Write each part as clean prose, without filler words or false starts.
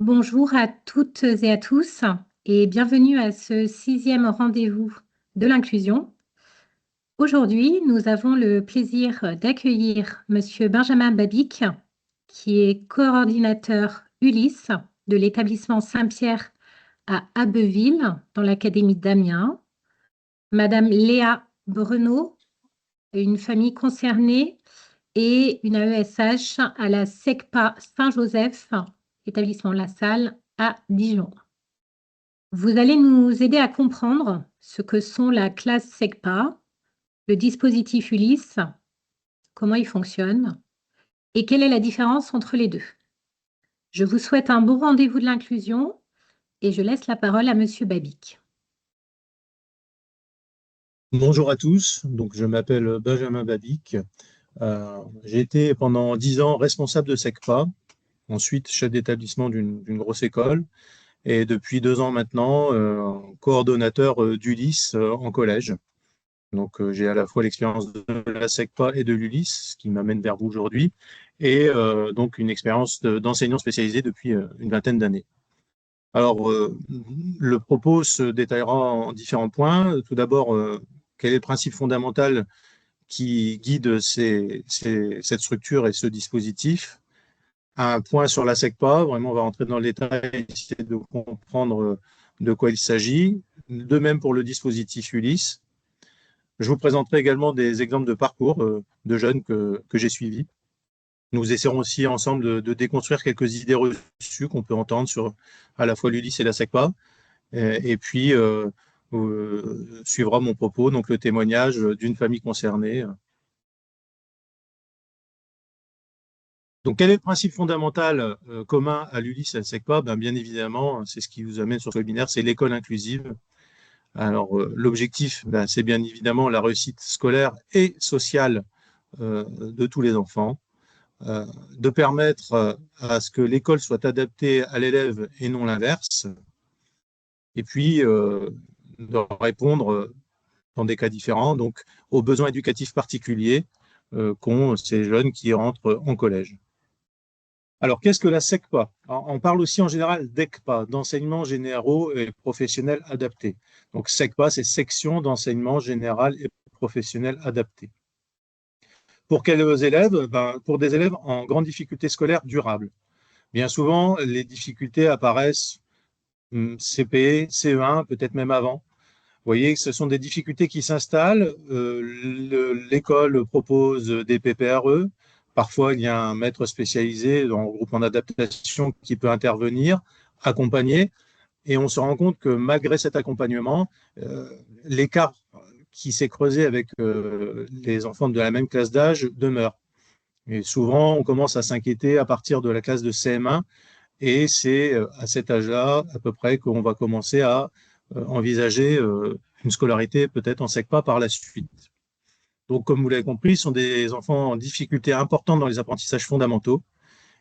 Bonjour à toutes et à tous et bienvenue à ce 6e rendez-vous de l'inclusion. Aujourd'hui, nous avons le plaisir d'accueillir Monsieur Benjamin Babic, qui est coordinateur Ulysse de l'établissement Saint-Pierre à Abbeville, dans l'académie d'Amiens, Madame Léa Bruno, une famille concernée, et une AESH à la SECPA Saint-Joseph, établissement La Salle à Dijon. Vous allez nous aider à comprendre ce que sont la classe SECPA, le dispositif Ulysse, comment il fonctionne et quelle est la différence entre les deux. Je vous souhaite un bon rendez-vous de l'inclusion et je laisse la parole à Monsieur Babic. Bonjour à tous, donc je m'appelle Benjamin Babic. J'ai été pendant 10 ans responsable de SECPA, ensuite chef d'établissement d'une grosse école, et depuis 2 ans maintenant, coordonnateur d'Ulysse en collège. Donc j'ai à la fois l'expérience de la SECPA et de l'Ulysse, ce qui m'amène vers vous aujourd'hui, et donc une expérience d'enseignant spécialisé depuis une vingtaine d'années. Alors, le propos se détaillera en différents points. Tout d'abord, quel est le principe fondamental qui guide cette structure et ce dispositif? Un point sur la SECPA, vraiment on va rentrer dans le détail, essayer de comprendre de quoi il s'agit. De même pour le dispositif Ulysse. Je vous présenterai également des exemples de parcours de jeunes que j'ai suivis. Nous essaierons aussi ensemble de déconstruire quelques idées reçues qu'on peut entendre sur à la fois l'Ulysse et la SECPA. Et puis, suivra mon propos, donc le témoignage d'une famille concernée. Donc, quel est le principe fondamental commun à l'Ulysse et à la SECPA? Bien évidemment, c'est ce qui vous amène sur ce webinaire, c'est l'école inclusive. Alors, l'objectif, c'est bien évidemment la réussite scolaire et sociale de tous les enfants, de permettre à ce que l'école soit adaptée à l'élève et non l'inverse, et puis de répondre dans des cas différents, donc aux besoins éducatifs particuliers qu'ont ces jeunes qui rentrent en collège. Alors, qu'est-ce que la SECPA? On parle aussi en général d'ECPA, d'enseignement généraux et professionnels adaptés. Donc, SECPA, c'est section d'enseignement général et professionnel adapté. Pour quels élèves? Pour des élèves en grande difficulté scolaire durable. Bien souvent, les difficultés apparaissent CP, CE1, peut-être même avant. Vous voyez que ce sont des difficultés qui s'installent. L'école propose des PPRE. Parfois, il y a un maître spécialisé dans le groupe en adaptation qui peut intervenir, accompagner. Et on se rend compte que malgré cet accompagnement, l'écart qui s'est creusé avec les enfants de la même classe d'âge demeure. Et souvent, on commence à s'inquiéter à partir de la classe de CM1. Et c'est à cet âge-là, à peu près, qu'on va commencer à envisager une scolarité peut-être en SECPA par la suite. Donc, comme vous l'avez compris, ce sont des enfants en difficulté importante dans les apprentissages fondamentaux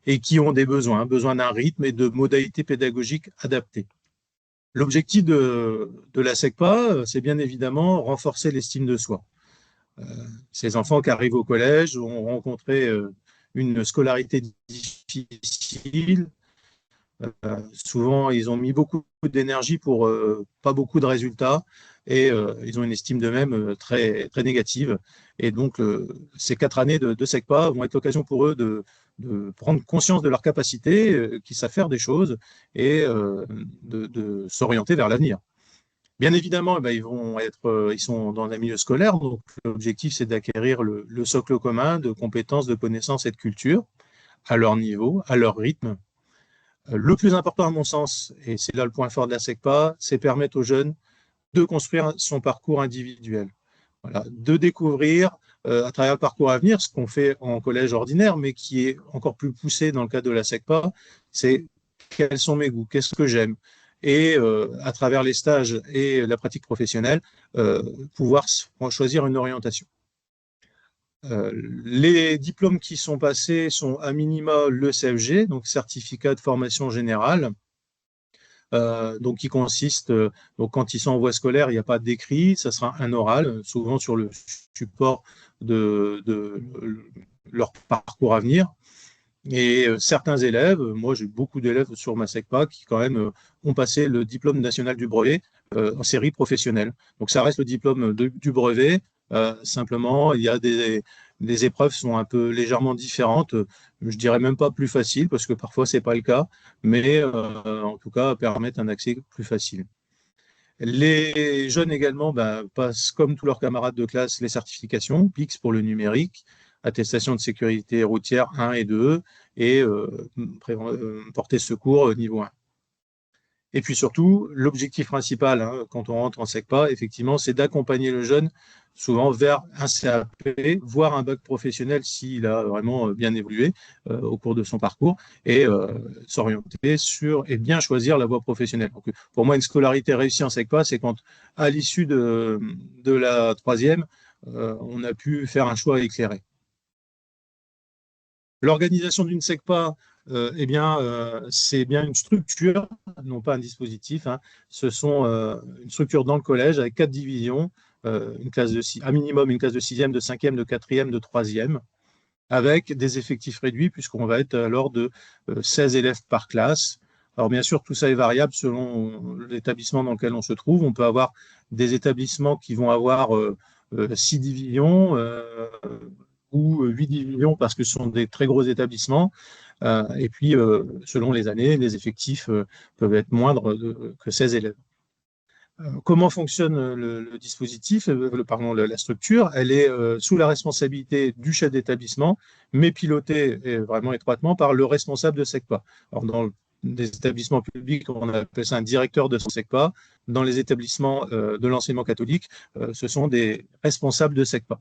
et qui ont des besoins d'un rythme et de modalités pédagogiques adaptées. L'objectif de la SECPA, c'est bien évidemment renforcer l'estime de soi. Ces enfants qui arrivent au collège ont rencontré une scolarité difficile. Souvent, ils ont mis beaucoup d'énergie pour pas beaucoup de résultats et ils ont une estime d'eux-mêmes très, très négative. Et donc, ces 4 années de SECPA vont être l'occasion pour eux de prendre conscience de leurs capacités, qu'ils savent faire des choses et de s'orienter vers l'avenir. Bien évidemment, ils sont dans un milieu scolaire, donc l'objectif, c'est d'acquérir le socle commun de compétences, de connaissances et de culture à leur niveau, à leur rythme. Le plus important à mon sens, et c'est là le point fort de la SECPA, c'est permettre aux jeunes de construire son parcours individuel. Voilà, de découvrir à travers le parcours à venir ce qu'on fait en collège ordinaire, mais qui est encore plus poussé dans le cadre de la SECPA, c'est quels sont mes goûts, qu'est-ce que j'aime. Et à travers les stages et la pratique professionnelle, pouvoir choisir une orientation. Les diplômes qui sont passés sont à minima le CFG, donc certificat de formation générale, donc qui consiste, donc quand ils sont en voie scolaire, il n'y a pas d'écrit, ça sera un oral, souvent sur le support de leur parcours à venir. Et certains élèves, moi j'ai beaucoup d'élèves sur ma SECPA qui quand même ont passé le diplôme national du brevet en série professionnelle. Donc ça reste le diplôme du brevet. Simplement, il y a des épreuves qui sont un peu légèrement différentes. Je dirais même pas plus faciles parce que parfois c'est pas le cas, mais en tout cas permettent un accès plus facile. Les jeunes également passent, comme tous leurs camarades de classe, les certifications, PIX pour le numérique, attestation de sécurité routière 1 et 2, et portée secours niveau 1. Et puis surtout, l'objectif principal, hein, quand on rentre en SECPA, effectivement, c'est d'accompagner le jeune souvent vers un CAP, voire un bac professionnel s'il a vraiment bien évolué au cours de son parcours, et s'orienter sur et bien choisir la voie professionnelle. Donc, pour moi, une scolarité réussie en SECPA, c'est quand, à l'issue de la troisième, on a pu faire un choix éclairé. L'organisation d'une SECPA, c'est bien une structure, non pas un dispositif, hein. Ce sont une structure dans le collège avec 4 divisions, une classe à minimum une classe de 6e, de 5e, de 4e, de 3e, avec des effectifs réduits, puisqu'on va être alors de 16 élèves par classe. Alors bien sûr, tout ça est variable selon l'établissement dans lequel on se trouve. On peut avoir des établissements qui vont avoir 6 divisions ou 8 divisions parce que ce sont des très gros établissements. Et puis, selon les années, les effectifs peuvent être moindres que 16 élèves. Comment fonctionne le dispositif, pardon, la structure? Elle est sous la responsabilité du chef d'établissement, mais pilotée vraiment étroitement par le responsable de SECPA. Alors, dans des établissements publics, on appelle ça un directeur de son SECPA. Dans les établissements de l'enseignement catholique, ce sont des responsables de SECPA.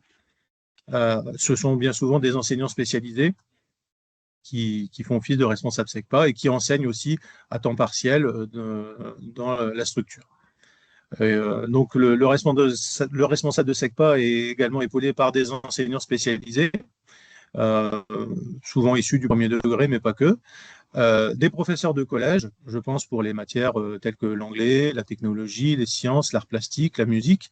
Ce sont bien souvent des enseignants spécialisés qui font office de responsable SECPA et qui enseignent aussi à temps partiel dans la structure. Donc le responsable de SECPA est également épaulé par des enseignants spécialisés, souvent issus du premier degré, mais pas que. Des professeurs de collège, je pense pour les matières telles que l'anglais, la technologie, les sciences, l'art plastique, la musique.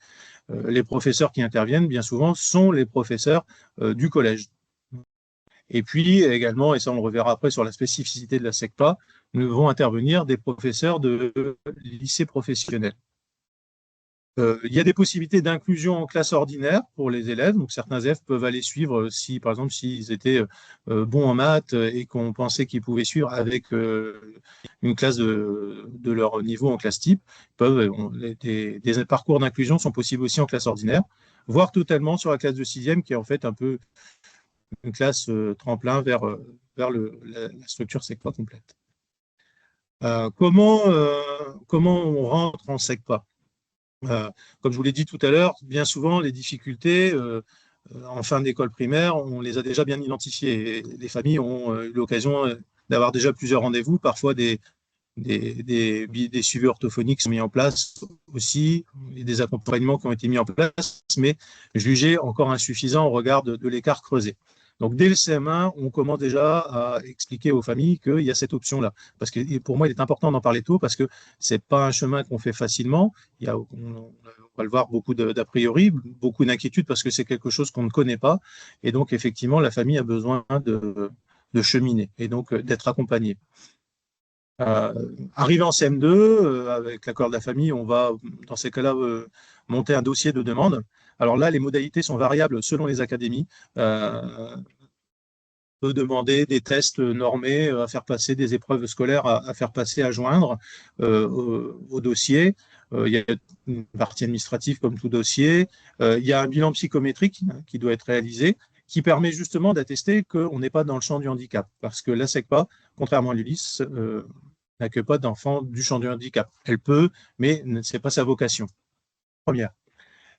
Les professeurs qui interviennent, bien souvent, sont les professeurs du collège. Et puis également, et ça on le reverra après sur la spécificité de la SECPA, nous vont intervenir des professeurs de lycée professionnel. Il y a des possibilités d'inclusion en classe ordinaire pour les élèves. Donc, certains élèves peuvent aller suivre, si, par exemple, s'ils étaient bons en maths et qu'on pensait qu'ils pouvaient suivre avec une classe de leur niveau en classe type, des parcours d'inclusion sont possibles aussi en classe ordinaire, voire totalement sur la classe de 6e, qui est en fait un peu une classe tremplin vers la structure SECPA complète. Comment on rentre en SECPA? Comme je vous l'ai dit tout à l'heure, bien souvent, les difficultés en fin d'école primaire, on les a déjà bien identifiées. Et les familles ont eu l'occasion d'avoir déjà plusieurs rendez-vous, parfois des suivis orthophoniques sont mis en place aussi, et des accompagnements qui ont été mis en place, mais jugés encore insuffisants au regard de l'écart creusé. Donc, dès le CM1, on commence déjà à expliquer aux familles qu'il y a cette option-là. Parce que pour moi, il est important d'en parler tôt parce que ce n'est pas un chemin qu'on fait facilement. On va le voir, beaucoup d'a priori, beaucoup d'inquiétudes parce que c'est quelque chose qu'on ne connaît pas. Et donc, effectivement, la famille a besoin de cheminer et donc d'être accompagnée. Arrivé en CM2, avec l'accord de la famille, on va, dans ces cas-là, monter un dossier de demande. Alors là, les modalités sont variables selon les académies. On peut demander des tests normés à faire passer, des épreuves scolaires à faire passer, à joindre au dossier. Il y a une partie administrative comme tout dossier. Il y a un bilan psychométrique qui doit être réalisé, qui permet justement d'attester qu'on n'est pas dans le champ du handicap. Parce que la SECPA, contrairement à l'ULIS, n'accueille pas d'enfants du champ du handicap. Elle peut, mais ce n'est pas sa vocation première.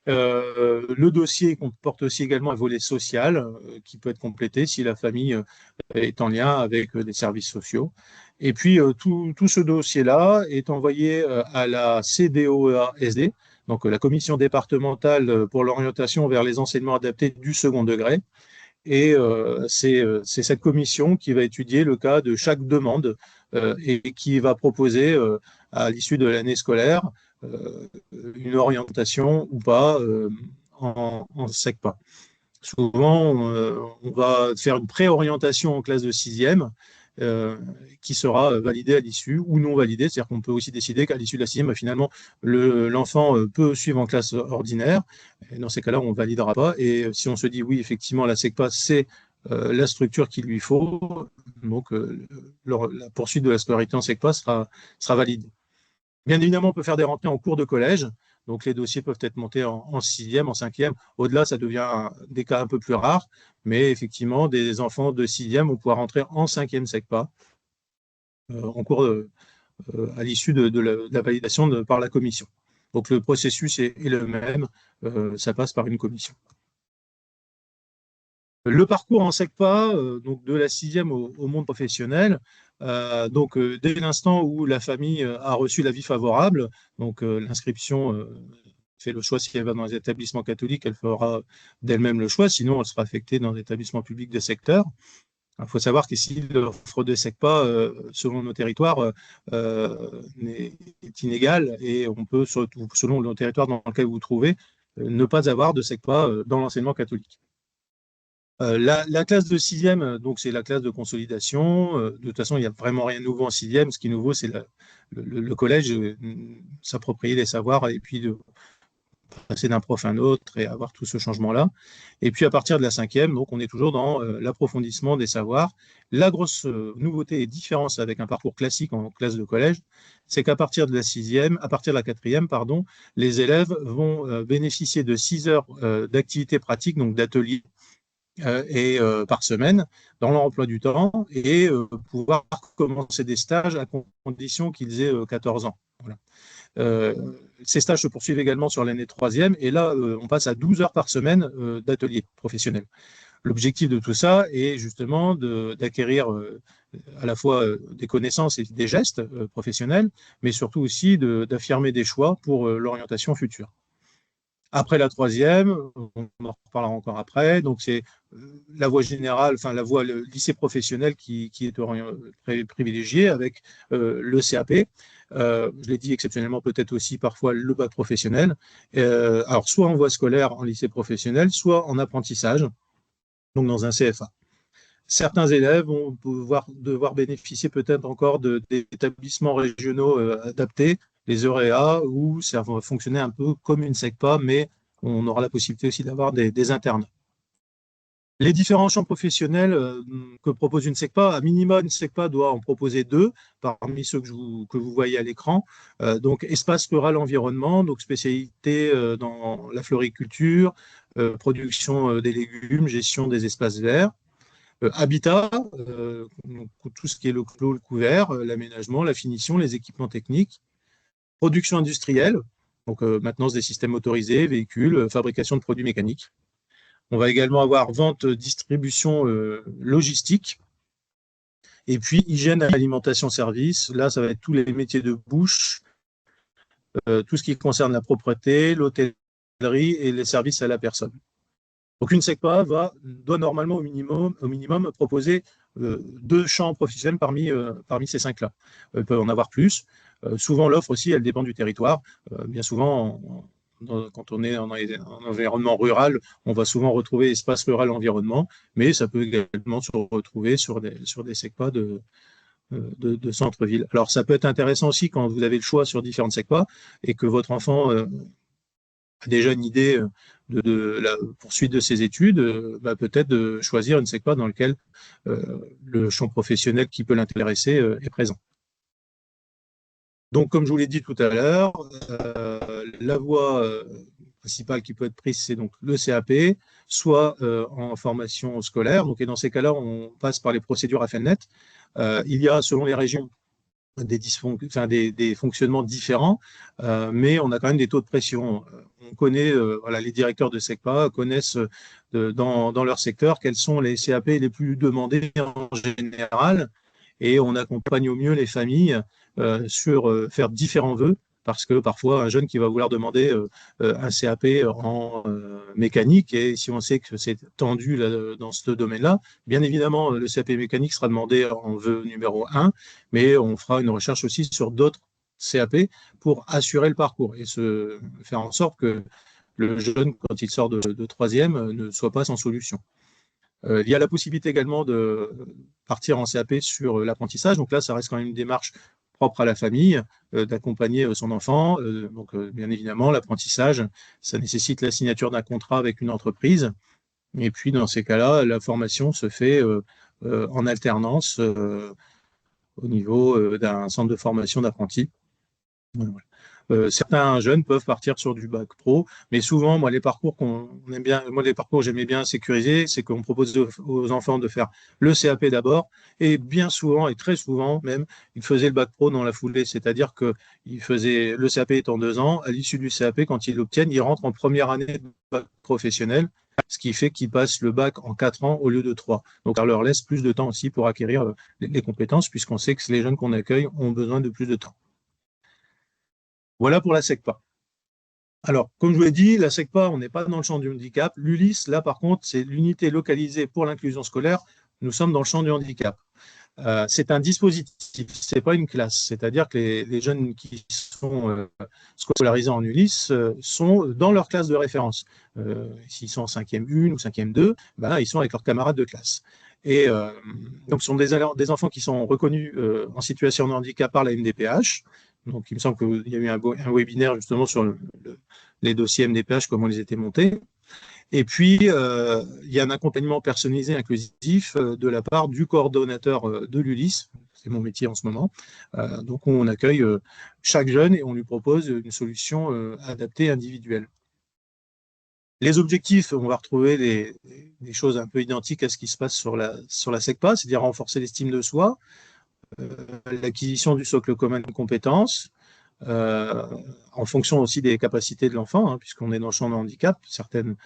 Le dossier comporte aussi également un volet social qui peut être complété si la famille est en lien avec des services sociaux. Et puis, tout ce dossier-là est envoyé à la CDOEA-SD, donc la Commission départementale pour l'orientation vers les enseignements adaptés du second degré. Et c'est cette commission qui va étudier le cas de chaque demande et qui va proposer à l'issue de l'année scolaire une orientation ou pas en SECPA. Souvent, on va faire une préorientation en classe de sixième qui sera validée à l'issue ou non validée. C'est-à-dire qu'on peut aussi décider qu'à l'issue de la sixième, finalement, l'enfant peut suivre en classe ordinaire. Et dans ces cas-là, on ne validera pas. Et si on se dit oui, effectivement, la SECPA, c'est la structure qu'il lui faut, donc la poursuite de la scolarité en SECPA sera validée. Bien évidemment, on peut faire des rentrées en cours de collège. Donc, les dossiers peuvent être montés en sixième, en cinquième. Au-delà, ça devient des cas un peu plus rares. Mais effectivement, des enfants de sixième vont pouvoir rentrer en cinquième SECPA en cours à l'issue de la validation par la commission. Donc, le processus est le même. Ça passe par une commission. Le parcours en SECPA, donc de la sixième au monde professionnel, dès l'instant où la famille a reçu l'avis favorable, donc l'inscription fait le choix si elle va dans les établissements catholiques, elle fera d'elle-même le choix, sinon elle sera affectée dans des établissements publics de secteur. Il faut savoir qu'ici, l'offre de SECPA, selon nos territoires, est inégale et on peut, selon le territoire dans lequel vous vous trouvez, ne pas avoir de SECPA dans l'enseignement catholique. La classe de sixième, donc c'est la classe de consolidation. De toute façon, il n'y a vraiment rien de nouveau en sixième. Ce qui est nouveau, c'est le collège, s'approprier les savoirs et puis de passer d'un prof à un autre et avoir tout ce changement-là. Et puis à partir de la cinquième, donc on est toujours dans l'approfondissement des savoirs. La grosse nouveauté et différence avec un parcours classique en classe de collège, c'est qu'à partir de la sixième, à partir de la quatrième, pardon, les élèves vont bénéficier de 6 heures d'activité pratique, donc d'ateliers par semaine dans leur emploi du temps et pouvoir commencer des stages à condition qu'ils aient 14 ans. Voilà. Ces stages se poursuivent également sur l'année troisième et là, on passe à 12 heures par semaine d'ateliers professionnels. L'objectif de tout ça est justement d'acquérir à la fois des connaissances et des gestes professionnels, mais surtout aussi d'affirmer des choix pour l'orientation future. Après la troisième, on en reparlera encore après, donc c'est la voie générale, enfin la voie le lycée professionnel qui est privilégié avec le CAP. Je l'ai dit exceptionnellement, peut-être aussi parfois le bac professionnel. Alors soit en voie scolaire en lycée professionnel, soit en apprentissage, donc dans un CFA. Certains élèves vont devoir bénéficier peut-être encore d'établissements régionaux adaptés, les EREA, où ça va fonctionner un peu comme une SECPA, mais on aura la possibilité aussi d'avoir des internats. Les différents champs professionnels que propose une SECPA, à minima, une SECPA doit en proposer 2, parmi ceux que vous voyez à l'écran. Donc, espace rural environnement, donc spécialité dans la floriculture, production des légumes, gestion des espaces verts. Habitat, tout ce qui est le clos, le couvert, l'aménagement, la finition, les équipements techniques. Production industrielle, donc maintenance des systèmes motorisés, véhicules, fabrication de produits mécaniques. On va également avoir vente, distribution, logistique. Et puis hygiène, alimentation, service. Là, ça va être tous les métiers de bouche, tout ce qui concerne la propreté, l'hôtellerie et les services à la personne. Donc une SECPA doit normalement au minimum proposer 2 champs professionnels parmi ces 5-là. Elle peut en avoir plus. Souvent, l'offre aussi, elle dépend du territoire. Bien souvent, quand on est en environnement rural, on va souvent retrouver espace rural environnement, mais ça peut également se retrouver sur des SECPA de centre-ville. Alors, ça peut être intéressant aussi quand vous avez le choix sur différentes SECPA et que votre enfant a déjà une idée de la poursuite de ses études, peut-être de choisir une SECPA dans laquelle le champ professionnel qui peut l'intéresser est présent. Donc, comme je vous l'ai dit tout à l'heure, la voie principale qui peut être prise, c'est donc le CAP, soit en formation scolaire. Donc, et dans ces cas-là, on passe par les procédures AFENET. Il y a, selon les régions, des fonctionnements différents, mais on a quand même des taux de pression. On connaît, les directeurs de SECPA connaissent dans leur secteur quels sont les CAP les plus demandés en général, et on accompagne au mieux les familles sur faire différents vœux, parce que parfois un jeune qui va vouloir demander un CAP en mécanique, et si on sait que c'est tendu là, dans ce domaine-là, bien évidemment le CAP mécanique sera demandé en vœu numéro 1, mais on fera une recherche aussi sur d'autres CAP pour assurer le parcours et faire en sorte que le jeune, quand il sort de troisième, ne soit pas sans solution. Il y a la possibilité également de partir en CAP sur l'apprentissage. Donc là, ça reste quand même une démarche propre à la famille, d'accompagner son enfant. Donc, bien évidemment, l'apprentissage, ça nécessite la signature d'un contrat avec une entreprise. Et puis, dans ces cas-là, la formation se fait en alternance au niveau d'un centre de formation d'apprentis. Voilà. Certains jeunes peuvent partir sur du bac pro, mais souvent, moi, les parcours qu'on aime bien, moi, les parcours que j'aimais bien sécuriser, c'est qu'on propose aux enfants de faire le CAP d'abord, et bien souvent, et très souvent même, ils faisaient le bac pro dans la foulée, c'est-à-dire que le CAP est en 2 ans, à l'issue du CAP, quand ils l'obtiennent, ils rentrent en première année de bac professionnel, ce qui fait qu'ils passent le bac en 4 ans au lieu de 3. Donc, ça leur laisse plus de temps aussi pour acquérir les compétences, puisqu'on sait que les jeunes qu'on accueille ont besoin de plus de temps. Voilà pour la SECPA. Alors, comme je vous l'ai dit, la SECPA, on n'est pas dans le champ du handicap. L'ULIS, là, par contre, c'est l'unité localisée pour l'inclusion scolaire. Nous sommes dans le champ du handicap. C'est un dispositif, ce n'est pas une classe. C'est-à-dire que les jeunes qui sont scolarisés en ULIS sont dans leur classe de référence. S'ils sont en 5e 1 ou 5e 2, ben, ils sont avec leurs camarades de classe. Et donc, ce sont des enfants qui sont reconnus en situation de handicap par la MDPH. Donc, il me semble qu'il y a eu un webinaire justement sur les dossiers MDPH, comment ils étaient montés. Et puis, il y a un accompagnement personnalisé inclusif de la part du coordonnateur de l'ULIS, c'est mon métier en ce moment. Donc, on accueille chaque jeune et on lui propose une solution adaptée, individuelle. Les objectifs, on va retrouver des choses un peu identiques à ce qui se passe sur la SECPA, c'est-à-dire renforcer l'estime de soi, l'acquisition du socle commun de compétences, en fonction aussi des capacités de l'enfant, hein, puisqu'on est dans le champ de handicap, certaines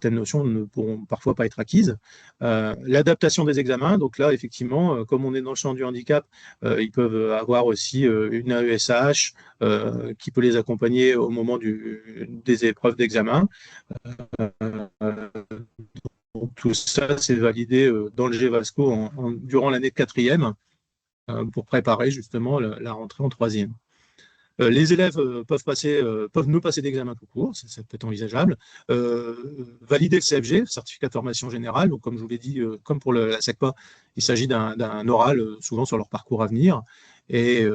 notions ne pourront parfois pas être acquises. L'adaptation des examens, donc là, effectivement, comme on est dans le champ du handicap, ils peuvent avoir aussi une AESH qui peut les accompagner au moment des épreuves d'examen. Donc, tout ça, c'est validé dans le GVASCO durant l'année de 4e pour préparer justement la rentrée en 3e. Les élèves peuvent ne passer d'examen tout court, ça peut être envisageable. Valider le CFG, certificat de formation générale. Donc, comme je vous l'ai dit, comme pour la SECPA, il s'agit d'un oral, souvent sur leur parcours à venir. Et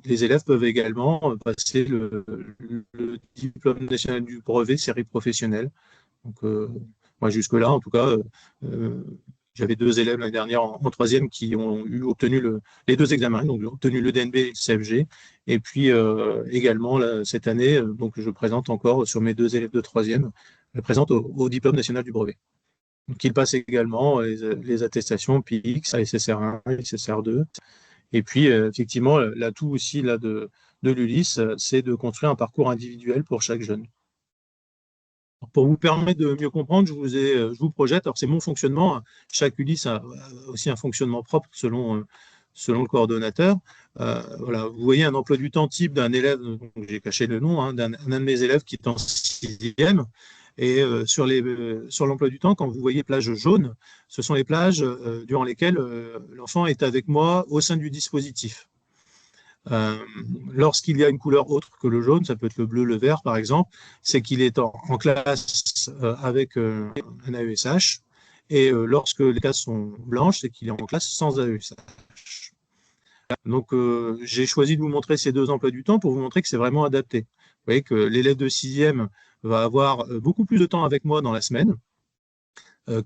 les élèves peuvent également passer le diplôme national du brevet série professionnelle. Donc, moi, jusque-là, en tout cas, j'avais 2 élèves l'année dernière en 3e qui ont obtenu les 2 examens, donc obtenu le DNB et le CFG. Et puis également, là, cette année, donc je présente encore sur mes 2 élèves de 3e, je présente au diplôme national du brevet. Donc, ils passent également les attestations PIX, ASSR1, ASSR2. Et puis, effectivement, l'atout aussi là, de l'ULIS, c'est de construire un parcours individuel pour chaque jeune. Pour vous permettre de mieux comprendre, je vous projette. Alors, c'est mon fonctionnement. Chaque ULIS a aussi un fonctionnement propre selon le coordonnateur. Voilà. Vous voyez un emploi du temps type d'un élève, j'ai caché le nom, hein, d'un de mes élèves qui est en 6e. Et sur l'emploi du temps, quand vous voyez plage jaune, ce sont les plages durant lesquelles l'enfant est avec moi au sein du dispositif. Lorsqu'il y a une couleur autre que le jaune, ça peut être le bleu, le vert par exemple, c'est qu'il est en classe avec un AESH, et lorsque les classes sont blanches, c'est qu'il est en classe sans AESH. Donc j'ai choisi de vous montrer ces 2 emplois du temps pour vous montrer que c'est vraiment adapté. Vous voyez que l'élève de 6e va avoir beaucoup plus de temps avec moi dans la semaine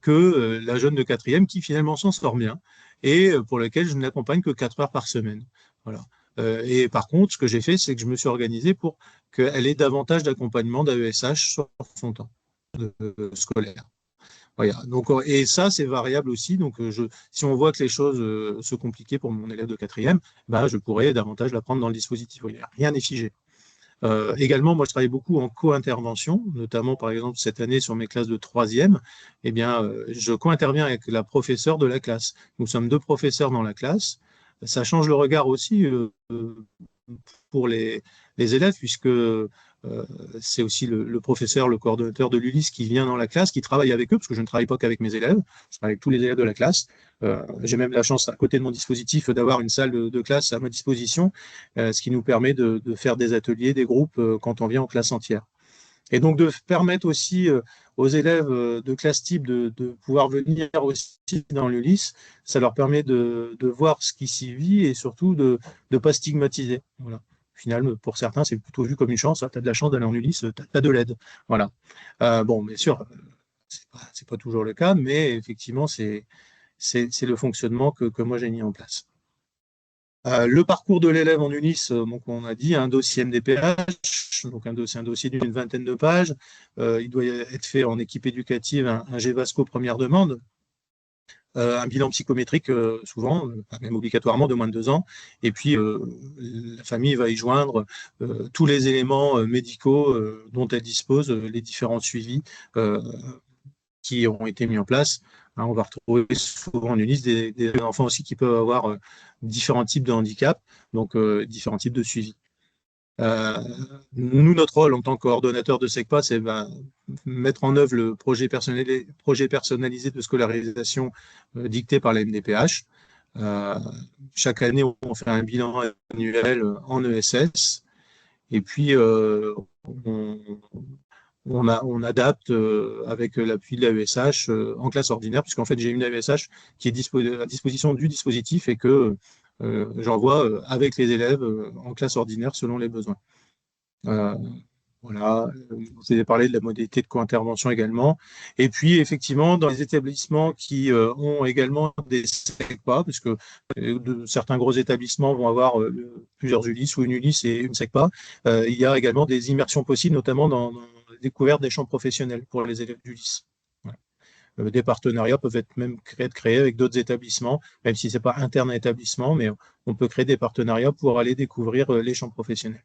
que la jeune de 4e qui finalement s'en sort bien et pour laquelle je ne l'accompagne que 4 heures par semaine. Voilà. Et par contre, ce que j'ai fait, c'est que je me suis organisé pour qu'elle ait davantage d'accompagnement d'AESH sur son temps scolaire. Voilà. Donc, et ça, c'est variable aussi. Donc, si on voit que les choses se compliquaient pour mon élève de 4e, bah, je pourrais davantage la prendre dans le dispositif. Rien n'est figé. Également, moi, je travaille beaucoup en co-intervention, notamment, par exemple, cette année, sur mes classes de 3e, eh bien, je co-interviens avec la professeure de la classe. Nous sommes 2 professeurs dans la classe. Ça change le regard aussi pour les élèves, puisque c'est aussi le professeur, le coordonnateur de l'ULIS qui vient dans la classe, qui travaille avec eux, parce que je ne travaille pas qu'avec mes élèves, je travaille avec tous les élèves de la classe. J'ai même la chance, à côté de mon dispositif, d'avoir une salle de classe à ma disposition, ce qui nous permet de faire des ateliers, des groupes, quand on vient en classe entière. Et donc de permettre aussi aux élèves de classe type de pouvoir venir aussi dans l'ULIS, ça leur permet de voir ce qui s'y vit et surtout de ne pas stigmatiser. Voilà. Au final, pour certains, c'est plutôt vu comme une chance. Tu as de la chance d'aller en ULIS, tu as de l'aide. Voilà. Bon, bien sûr, c'est pas toujours le cas, mais effectivement, c'est le fonctionnement que moi j'ai mis en place. Le parcours de l'élève en ULIS, donc on a dit un dossier MDPH, donc un dossier d'une vingtaine de pages. Il doit être fait en équipe éducative, un GEVASCO première demande, un bilan psychométrique souvent, même obligatoirement de moins de 2 ans. Et puis la famille va y joindre tous les éléments médicaux dont elle dispose, les différents suivis qui ont été mis en place. Hein, on va retrouver souvent en ULIS des enfants aussi qui peuvent avoir différents types de handicaps, donc différents types de suivi. Nous, notre rôle en tant que coordonnateur de SECPA, c'est mettre en œuvre le projet personnalisé de scolarisation dicté par la MDPH. Chaque année, on fait un bilan annuel en ESS et puis on adapte avec l'appui de l'AESH en classe ordinaire, puisqu'en fait, j'ai une AESH qui est à disposition du dispositif et que j'envoie avec les élèves en classe ordinaire selon les besoins. Voilà, vous avez parlé de la modalité de co-intervention également. Et puis, effectivement, dans les établissements qui ont également des SECPA, parce que certains gros établissements vont avoir plusieurs ULIS ou une ULIS et une SECPA, il y a également des immersions possibles, notamment dans la découverte des champs professionnels pour les élèves d'ULIS. Voilà. Des partenariats peuvent même être créés avec d'autres établissements, même si ce n'est pas interne à établissement, mais on peut créer des partenariats pour aller découvrir les champs professionnels.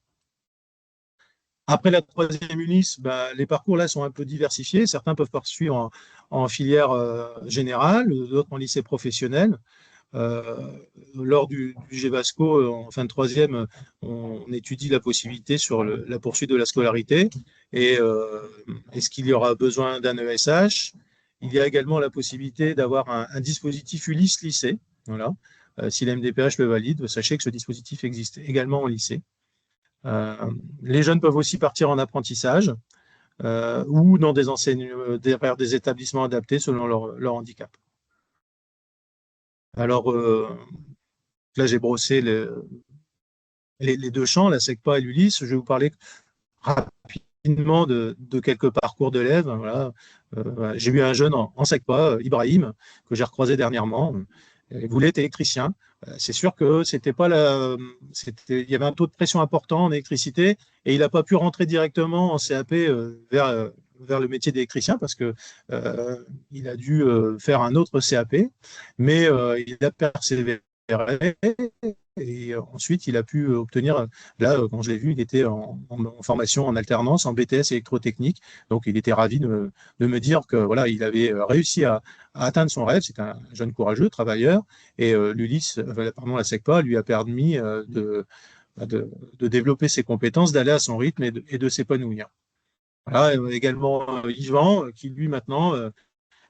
Après la troisième ULIS, les parcours là sont un peu diversifiés. Certains peuvent poursuivre en filière générale, d'autres en lycée professionnel. Lors du GEVASCO, en fin de troisième, on étudie la possibilité sur la poursuite de la scolarité et est-ce qu'il y aura besoin d'un ESH. Il y a également la possibilité d'avoir un dispositif ULIS lycée. Voilà. Si la MDPH le valide, sachez que ce dispositif existe également en lycée. Les jeunes peuvent aussi partir en apprentissage ou dans des vers des établissements adaptés selon leur handicap. Alors, là, j'ai brossé les deux champs, la SECPA et l'ULIS. Je vais vous parler rapidement de quelques parcours d'élèves. Voilà. J'ai eu un jeune en SECPA, Ibrahim, que j'ai recroisé dernièrement. Il voulait être électricien. C'est sûr que il y avait un taux de pression important en électricité et il n'a pas pu rentrer directement en CAP vers le métier d'électricien parce que il a dû faire un autre CAP, mais il a persévéré et ensuite il a pu obtenir, là quand je l'ai vu, il était en formation en alternance en BTS électrotechnique, donc il était ravi de me dire que voilà, il avait réussi à atteindre son rêve. C'est un jeune courageux, travailleur, et l'ULIS, la SECPA lui a permis de développer ses compétences, d'aller à son rythme et de s'épanouir. Voilà, également Yvan, qui lui maintenant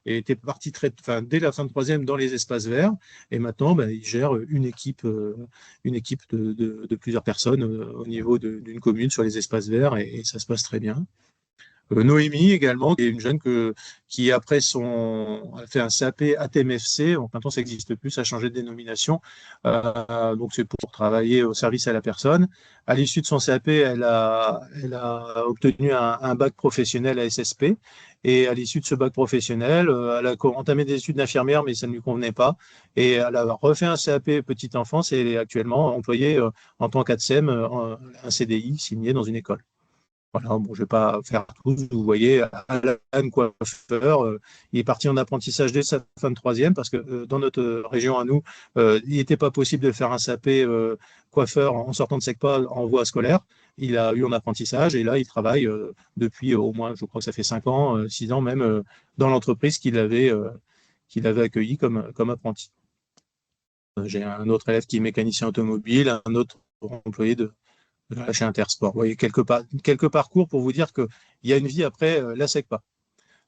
était parti dès la fin de troisième dans les espaces verts, et maintenant il gère une équipe de plusieurs personnes au niveau d'une commune sur les espaces verts, et ça se passe très bien. Noémie également, qui est une jeune qui après a fait un CAP ATMFC, donc maintenant ça n'existe plus, ça a changé de dénomination, donc c'est pour travailler au service à la personne. À l'issue de son CAP, elle a obtenu un bac professionnel à SSP, et à l'issue de ce bac professionnel, elle a entamé des études d'infirmière, mais ça ne lui convenait pas, et elle a refait un CAP petite enfance, et elle est actuellement employée en tant qu'ATSEM, un CDI signé dans une école. Voilà, bon, je ne vais pas faire tout. Vous voyez, Alan Coiffeur, il est parti en apprentissage dès sa fin de troisième parce que dans notre région à nous, il n'était pas possible de faire un CAP coiffeur en sortant de SECPA en voie scolaire. Il a eu en apprentissage et là, il travaille depuis au moins, je crois que ça fait 5 ans, 6 ans même, dans l'entreprise qu'il avait accueilli comme apprenti. J'ai un autre élève qui est mécanicien automobile, un autre employé chez Intersport. Vous voyez, quelques parcours pour vous dire qu'il y a une vie après la SECPA.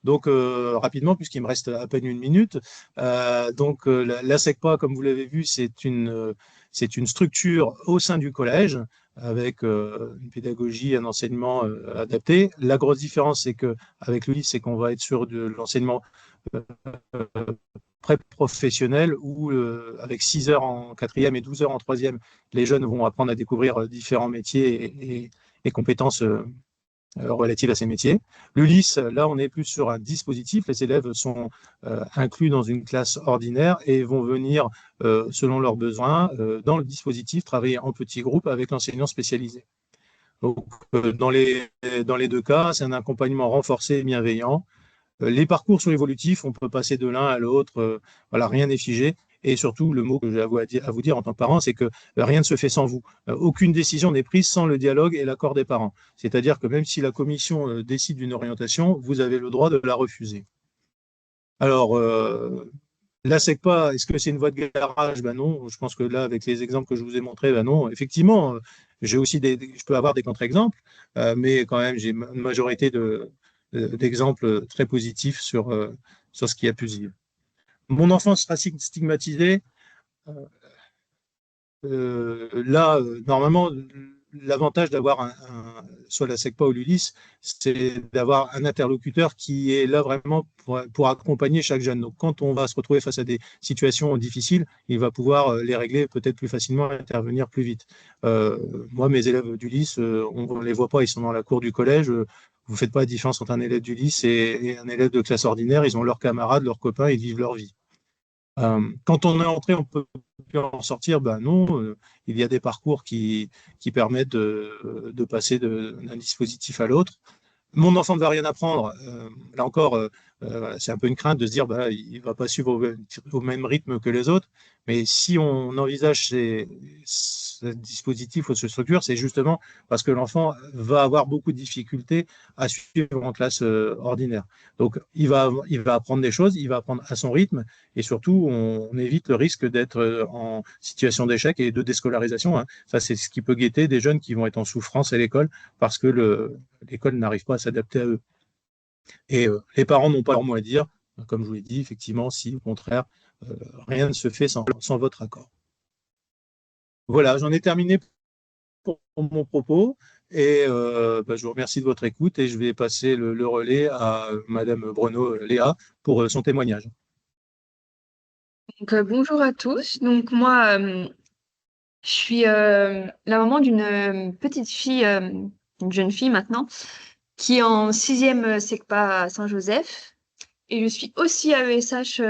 Donc, rapidement, puisqu'il me reste à peine une minute, la SECPA, comme vous l'avez vu, c'est une structure au sein du collège avec une pédagogie, un enseignement adapté. La grosse différence, c'est qu'avec l'ULIS, c'est qu'on va être sur de l'enseignement pré-professionnel où, avec 6 heures en quatrième et 12 heures en troisième, les jeunes vont apprendre à découvrir différents métiers et compétences relatives à ces métiers. L'ULIS, là, on est plus sur un dispositif. Les élèves sont inclus dans une classe ordinaire et vont venir, selon leurs besoins, dans le dispositif, travailler en petits groupes avec l'enseignant spécialisé. Donc, dans les deux cas, c'est un accompagnement renforcé et bienveillant. Les parcours sont évolutifs, on peut passer de l'un à l'autre, voilà, rien n'est figé. Et surtout, le mot que j'ai à vous dire en tant que parent, c'est que rien ne se fait sans vous. Aucune décision n'est prise sans le dialogue et l'accord des parents. C'est-à-dire que même si la commission décide d'une orientation, vous avez le droit de la refuser. Alors, la SECPA, est-ce que c'est une voie de garage? Ben non, je pense que là, avec les exemples que je vous ai montrés, ben non. Effectivement, j'ai aussi je peux avoir des contre-exemples, mais quand même, j'ai une majorité d'exemples très positifs sur ce qui a pu se vivre. Mon enfant sera stigmatisé. Là, normalement, l'avantage d'avoir soit la SECPA ou l'ULIS, c'est d'avoir un interlocuteur qui est là vraiment pour accompagner chaque jeune. Donc, quand on va se retrouver face à des situations difficiles, il va pouvoir les régler peut-être plus facilement et intervenir plus vite. Moi, mes élèves d'ULIS, on ne les voit pas, ils sont dans la cour du collège. Vous ne faites pas la différence entre un élève d'ULIS et un élève de classe ordinaire. Ils ont leurs camarades, leurs copains, ils vivent leur vie. Quand on est entré, on peut plus en sortir. Ben non, il y a des parcours qui permettent de passer d'un dispositif à l'autre. Mon enfant ne va rien apprendre. Là encore, voilà, c'est un peu une crainte de se dire bah, il ne va pas suivre au même rythme que les autres. Mais si on envisage ce dispositif ou cette structure, c'est justement parce que l'enfant va avoir beaucoup de difficultés à suivre en classe ordinaire. Donc, il va apprendre des choses, il va apprendre à son rythme et surtout, on évite le risque d'être en situation d'échec et de déscolarisation, hein. Ça, c'est ce qui peut guetter des jeunes qui vont être en souffrance à l'école parce que l'école n'arrive pas à s'adapter à eux. Et les parents n'ont pas leur mot à dire, comme je vous l'ai dit, effectivement, si au contraire, rien ne se fait sans votre accord. Voilà, j'en ai terminé pour mon propos et bah, je vous remercie de votre écoute et je vais passer le relais à Madame Bruno Léa pour son témoignage. Donc, bonjour à tous. Donc moi, je suis la maman d'une petite fille, une jeune fille maintenant, qui est en 6e SECPA à Saint-Joseph. Et je suis aussi à ESH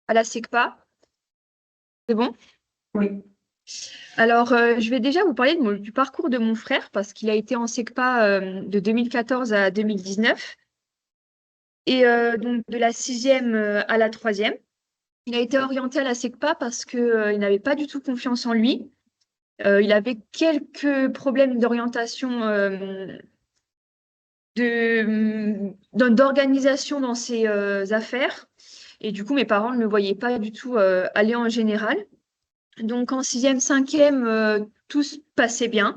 à la SECPA. C'est bon? Oui. Alors, je vais déjà vous parler du parcours de mon frère, parce qu'il a été en SECPA de 2014 à 2019. Et donc de la 6e à la 3e. Il a été orienté à la SECPA parce qu'il n'avait pas du tout confiance en lui. Il avait quelques problèmes d'orientation, d'organisation dans ses affaires. Et du coup, mes parents ne le voyaient pas du tout aller en général. Donc en 6e, 5e, tout se passait bien.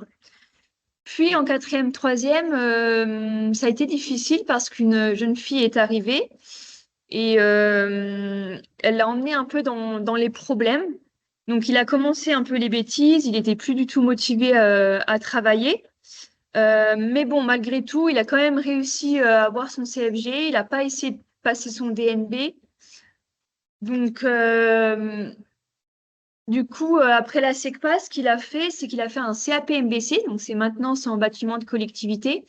Puis en 4e, 3e, ça a été difficile parce qu'une jeune fille est arrivée et elle l'a emmené un peu dans les problèmes. Donc, il a commencé un peu les bêtises, il n'était plus du tout motivé à travailler. Mais bon, malgré tout, il a quand même réussi à avoir son CFG, il n'a pas essayé de passer son DNB. Donc, du coup, après la SECPA, ce qu'il a fait, c'est qu'il a fait un CAP MBC, donc c'est maintenance en bâtiment de collectivité.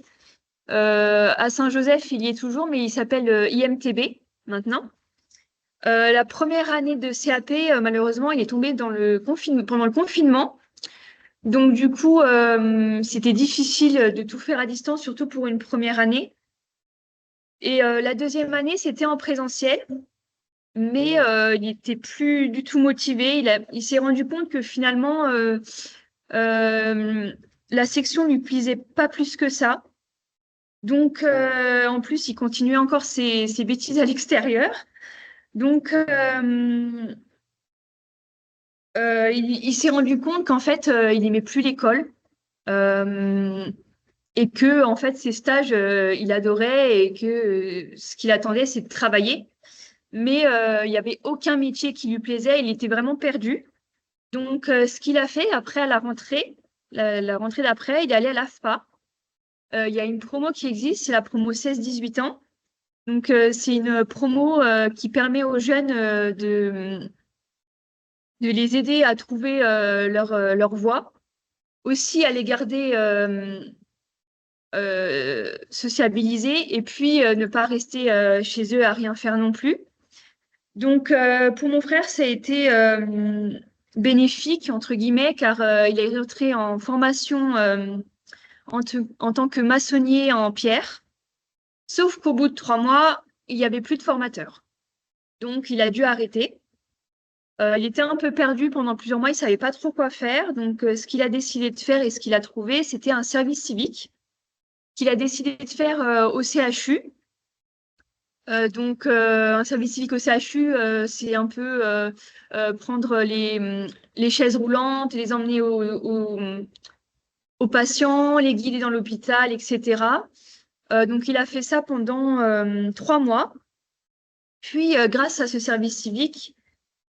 À Saint-Joseph, il y est toujours, mais il s'appelle IMTB maintenant. La première année de CAP, malheureusement, il est tombé pendant le confinement. Donc, du coup, c'était difficile de tout faire à distance, surtout pour une première année. Et la deuxième année, c'était en présentiel, mais il n'était plus du tout motivé. Il s'est rendu compte que finalement, la section ne lui plaisait pas plus que ça. Donc, en plus, il continuait encore ses bêtises à l'extérieur. Donc, il s'est rendu compte qu'en fait, il n'aimait plus l'école et que, en fait, ses stages, il adorait et que ce qu'il attendait, c'est de travailler. Mais il n'y avait aucun métier qui lui plaisait, il était vraiment perdu. Donc, ce qu'il a fait après à la rentrée, la rentrée d'après, il est allé à l'AFPA. Il y a une promo qui existe, c'est la promo 16-18 ans. Donc, c'est une promo qui permet aux jeunes de les aider à trouver leur voie, aussi à les garder sociabilisés et puis ne pas rester chez eux à rien faire non plus. Donc, pour mon frère, ça a été bénéfique, entre guillemets, car il est rentré en formation en tant que maçonnier en pierre. Sauf qu'au bout de 3 mois, il n'y avait plus de formateur. Donc, il a dû arrêter. Il était un peu perdu pendant plusieurs mois, il ne savait pas trop quoi faire. Donc, ce qu'il a décidé de faire et ce qu'il a trouvé, c'était un service civique qu'il a décidé de faire au CHU. Donc, un service civique au CHU, c'est un peu prendre les chaises roulantes, les emmener aux patients, les guider dans l'hôpital, etc. Donc, il a fait ça pendant 3 mois. Puis, grâce à ce service civique,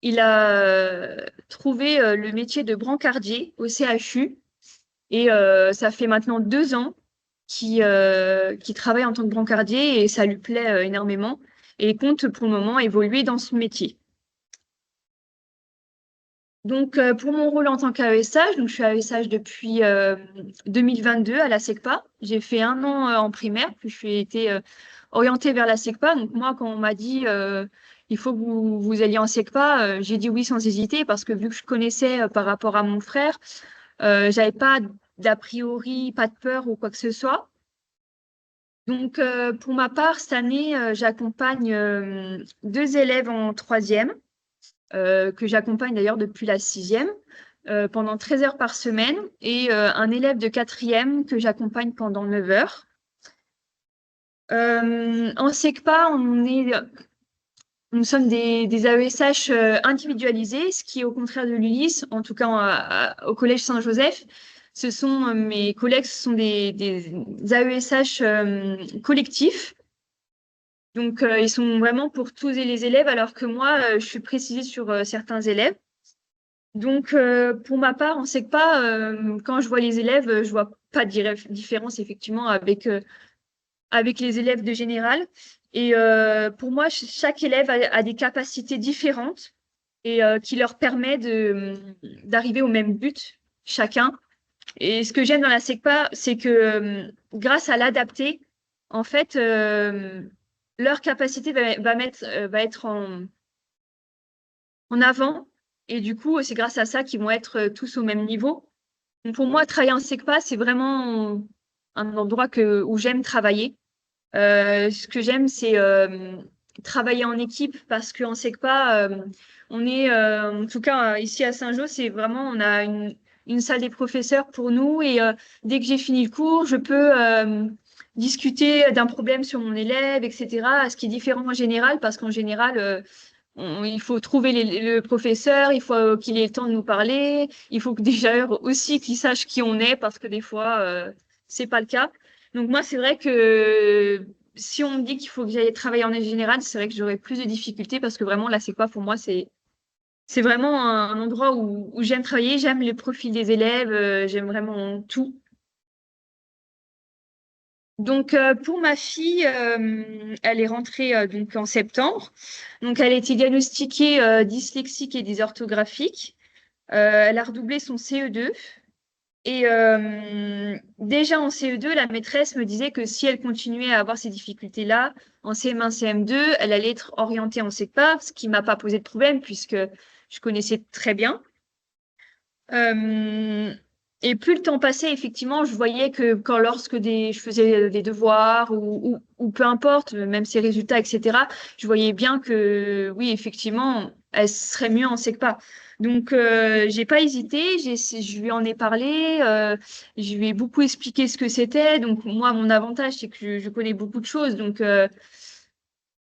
il a trouvé le métier de brancardier au CHU. Et ça fait maintenant 2 ans qu'il travaille en tant que brancardier et ça lui plaît énormément. Et il compte pour le moment évoluer dans ce métier. Donc, pour mon rôle en tant qu'AESH, donc je suis AESH depuis 2022 à la SECPA. J'ai fait 1 an en primaire, puis je suis été orientée vers la SECPA. Donc, moi, quand on m'a dit il faut que vous alliez en SECPA, j'ai dit oui sans hésiter parce que vu que je connaissais par rapport à mon frère, j'avais pas d'a priori, pas de peur ou quoi que ce soit. Donc, pour ma part, cette année, j'accompagne 2 élèves en 3e. Que j'accompagne d'ailleurs depuis la 6e, pendant 13 heures par semaine, et un élève de 4e que j'accompagne pendant 9 heures. En SECPA, nous sommes des AESH individualisés, ce qui est au contraire de l'ULIS, en tout cas au Collège Saint-Joseph. Mes collègues, ce sont des AESH collectifs. Donc, ils sont vraiment pour tous les élèves, alors que moi, je suis précisée sur certains élèves. Donc, pour ma part, on sait que pas, quand je vois les élèves, je vois pas de différence effectivement avec les élèves de général. Et pour moi, chaque élève a des capacités différentes et qui leur permet d'arriver au même but, chacun. Et ce que j'aime dans la SECPA, c'est que grâce à l'adapter, en fait, leur capacité va être en avant. Et du coup, c'est grâce à ça qu'ils vont être tous au même niveau. Donc pour moi, travailler en SECPA, c'est vraiment un endroit où j'aime travailler. Ce que j'aime, c'est travailler en équipe parce qu'en SECPA, on est, en tout cas ici à Saint-Jean, c'est vraiment, on a une salle des professeurs pour nous et dès que j'ai fini le cours, je peux discuter d'un problème sur mon élève, etc. Ce qui est différent en général parce qu'en général, il faut trouver le professeur, il faut qu'il ait le temps de nous parler, il faut que déjà aussi qu'il sache qui on est parce que des fois, c'est pas le cas. Donc moi, c'est vrai que si on me dit qu'il faut que j'aille travailler en général, c'est vrai que j'aurais plus de difficultés parce que vraiment, là, c'est quoi pour moi, c'est vraiment un endroit où j'aime travailler, j'aime les profils des élèves, j'aime vraiment tout. Donc, pour ma fille, elle est rentrée donc en septembre. Donc, elle a été diagnostiquée dyslexique et dysorthographique. Elle a redoublé son CE2. Et déjà en CE2, la maîtresse me disait que si elle continuait à avoir ces difficultés-là, en CM1, CM2, elle allait être orientée en SECPA, ce qui m'a pas posé de problème puisque je connaissais très bien. Et plus le temps passait, effectivement, je voyais que lorsque je faisais des devoirs ou peu importe, même ses résultats, etc., je voyais bien que oui, effectivement, elle serait mieux en SECPA. Donc, j'ai pas hésité, je lui en ai parlé, je lui ai beaucoup expliqué ce que c'était. Donc, moi, mon avantage, c'est que je connais beaucoup de choses. Donc,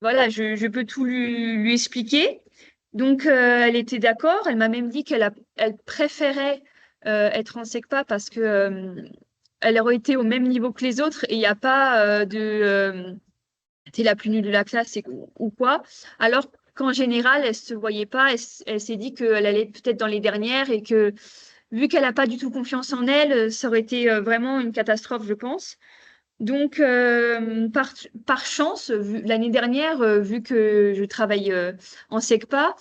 voilà, je peux tout lui expliquer. Donc, elle était d'accord. Elle m'a même dit elle préférait être en SECPA parce que elle aurait été au même niveau que les autres et il n'y a pas t'es la plus nulle de la classe ou quoi. Alors qu'en général, elle se voyait pas. Elle s'est dit qu'elle allait peut-être dans les dernières et que vu qu'elle n'a pas du tout confiance en elle, ça aurait été vraiment une catastrophe, je pense. Donc, par chance, l'année dernière, vu que je travaille en SECPA,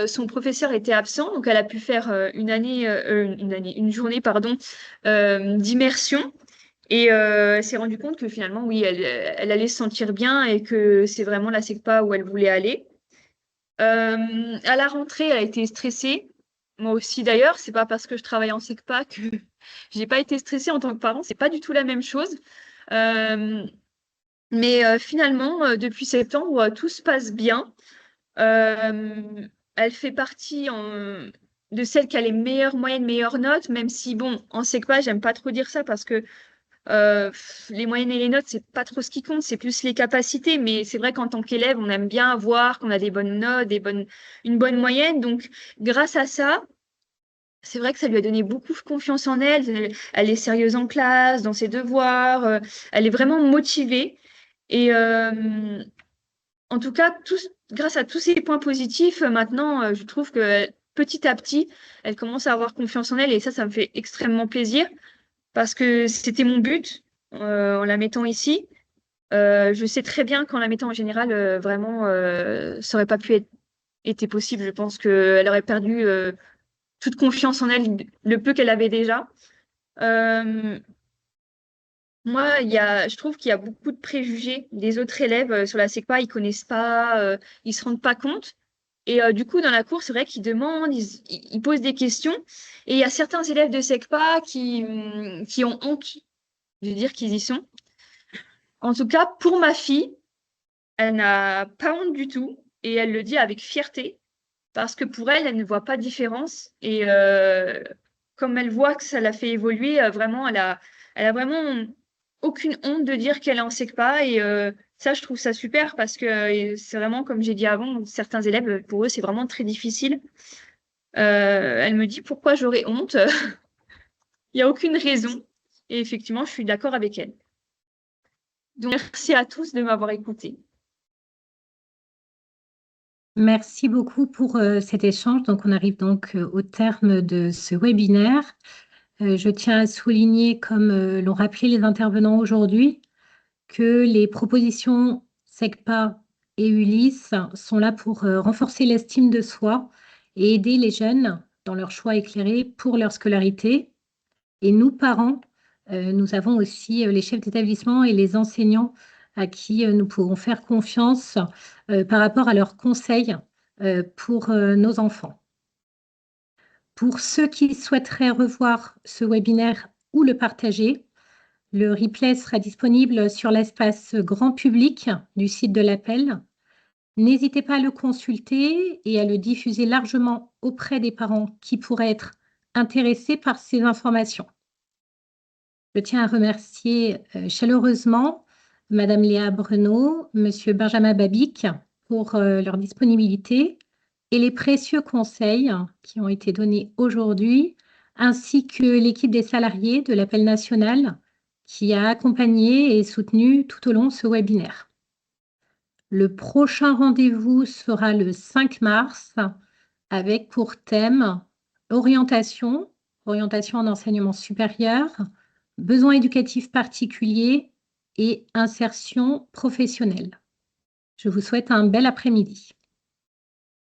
son professeur était absent, donc elle a pu faire une journée, pardon, d'immersion. Et elle s'est rendue compte que finalement, oui, elle allait se sentir bien et que c'est vraiment la SECPA où elle voulait aller. À la rentrée, elle a été stressée. Moi aussi, d'ailleurs, c'est pas parce que je travaille en SECPA que j'ai pas été stressée en tant que parent. C'est pas du tout la même chose. Euh, mais finalement, depuis septembre, tout se passe bien. Elle fait partie de celles qui a les meilleures moyennes, meilleures notes, même si, bon, en SECPA, j'aime pas trop dire ça parce que les moyennes et les notes, c'est pas trop ce qui compte, c'est plus les capacités. Mais c'est vrai qu'en tant qu'élève, on aime bien voir qu'on a des bonnes notes, une bonne moyenne. Donc, grâce à ça, c'est vrai que ça lui a donné beaucoup de confiance en elle. Elle est sérieuse en classe, dans ses devoirs. Elle est vraiment motivée. Et en tout cas, grâce à tous ces points positifs, maintenant, je trouve que petit à petit, elle commence à avoir confiance en elle. Et ça me fait extrêmement plaisir parce que c'était mon but en la mettant ici. Je sais très bien qu'en la mettant en général, vraiment, ça aurait pas pu être été possible. Je pense qu'elle aurait perdu toute confiance en elle, le peu qu'elle avait déjà. Euh, Moi, je trouve qu'il y a beaucoup de préjugés des autres élèves sur la SECPA. Ils connaissent pas, ils se rendent pas compte. Et du coup, dans la cour, c'est vrai qu'ils demandent, ils posent des questions. Et il y a certains élèves de SECPA qui ont honte de dire qu'ils y sont. En tout cas, pour ma fille, elle n'a pas honte du tout et elle le dit avec fierté parce que pour elle, elle ne voit pas de différence. Et comme elle voit que ça l'a fait évoluer, vraiment, elle a vraiment aucune honte de dire qu'elle est en SECPA. Et ça, je trouve ça super parce que c'est vraiment, comme j'ai dit avant, certains élèves, pour eux, c'est vraiment très difficile. Elle me dit pourquoi j'aurais honte. Il n'y a aucune raison. Et effectivement, je suis d'accord avec elle. Donc, merci à tous de m'avoir écouté. Merci beaucoup pour cet échange. Donc, on arrive donc au terme de ce webinaire. Je tiens à souligner, comme l'ont rappelé les intervenants aujourd'hui, que les propositions SECPA et Ulysse sont là pour renforcer l'estime de soi et aider les jeunes dans leur choix éclairé pour leur scolarité. Et nous, parents, nous avons aussi les chefs d'établissement et les enseignants à qui nous pouvons faire confiance par rapport à leurs conseils pour nos enfants. Pour ceux qui souhaiteraient revoir ce webinaire ou le partager, le replay sera disponible sur l'espace grand public du site de l'appel. N'hésitez pas à le consulter et à le diffuser largement auprès des parents qui pourraient être intéressés par ces informations. Je tiens à remercier chaleureusement Madame Léa Breneau, Monsieur Benjamin Babic pour leur disponibilité et les précieux conseils qui ont été donnés aujourd'hui, ainsi que l'équipe des salariés de l'appel national qui a accompagné et soutenu tout au long ce webinaire. Le prochain rendez-vous sera le 5 mars avec pour thème orientation en enseignement supérieur, besoins éducatifs particuliers et insertion professionnelle. Je vous souhaite un bel après-midi.